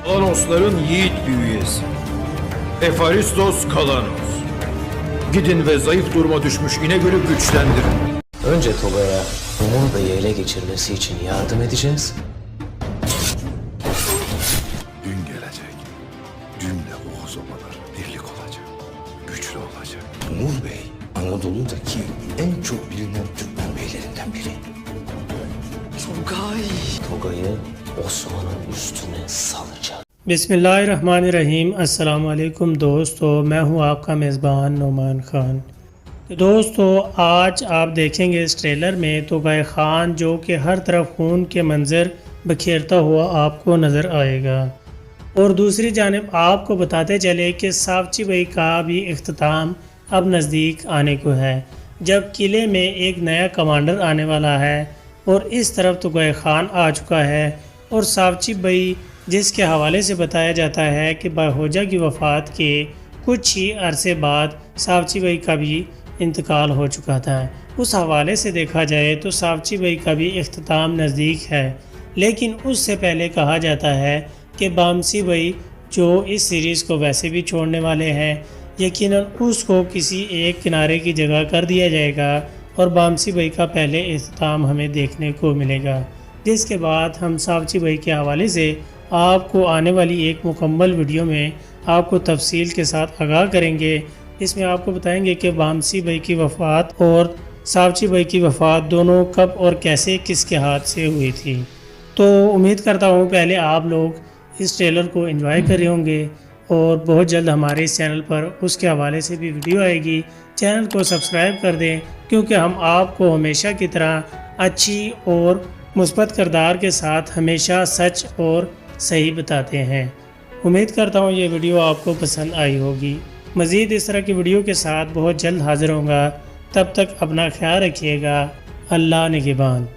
Kalanosların yiğit bir üyesi. Efaristos Kalanos. Gidin ve zayıf duruma düşmüş İnegöl'ü güçlendirin. Önce Toga'ya Umurbe'yi ele geçirmesi için yardım edeceğiz. Gün gelecek. Cümle Oğuz obaları birlik olacak. Güçlü olacak. Umur Bey, Anadolu'daki en çok bilinen Türkmen beylerinden biri. Toga'yı Osman'ın üstüne salacak. बिस्मिल्लाहिर्रहमानिर्रहीम अस्सलाम वालेकुम दोस्तों, मैं हूं आपका मेज़बान नोमान ख़ान। तो दोस्तों, आज आप देखेंगे इस ट्रेलर में तोग़ाए ख़ान जो कि हर तरफ खून के मंज़र बखेरता हुआ आपको नज़र आएगा। और दूसरी जानिब आपको बताते चले कि सावची भाई का भी इख्तिताम अब नज़दीक आने को है, जब किले में एक नया कमांडर आने वाला है और इस तरफ तोग़ाए ख़ान आ चुका है। और सावची भाई जिसके हवाले से बताया जाता है कि बाहोजा की वफ़ात के कुछ ही अरसे बाद सावची भाई का भी इंतकाल हो चुका था। उस हवाले से देखा जाए तो सावची भाई का भी इख्तिताम नज़दीक है, लेकिन उससे पहले कहा जाता है कि बामसी भाई जो इस सीरीज़ को वैसे भी छोड़ने वाले हैं, यकीनन उसको किसी एक किनारे की जगह कर दिया जाएगा और बामसी भाई का पहले इख्तिताम हमें देखने को मिलेगा, जिसके बाद हम सावची भाई के हवाले से आपको आने वाली एक मुकम्मल वीडियो में आपको तफसील के साथ आगाह करेंगे। इसमें आपको बताएंगे कि बामसी भाई की वफ़ात और सावची भाई की वफ़ात दोनों कब और कैसे किसके हाथ से हुई थी। तो उम्मीद करता हूँ पहले आप लोग इस ट्रेलर को एंजॉय कर रहे होंगे और बहुत जल्द हमारे इस चैनल पर उसके हवाले से भी वीडियो आएगी। चैनल को सब्सक्राइब कर दें, क्योंकि हम आपको हमेशा की तरह अच्छी और मुस्बत किरदार के साथ हमेशा सच और सही बताते हैं। उम्मीद करता हूँ ये वीडियो आपको पसंद आई होगी। मज़ीद इस तरह की वीडियो के साथ बहुत जल्द हाज़िर होऊंगा। तब तक अपना ख्याल रखिएगा। अल्लाह निगहबान।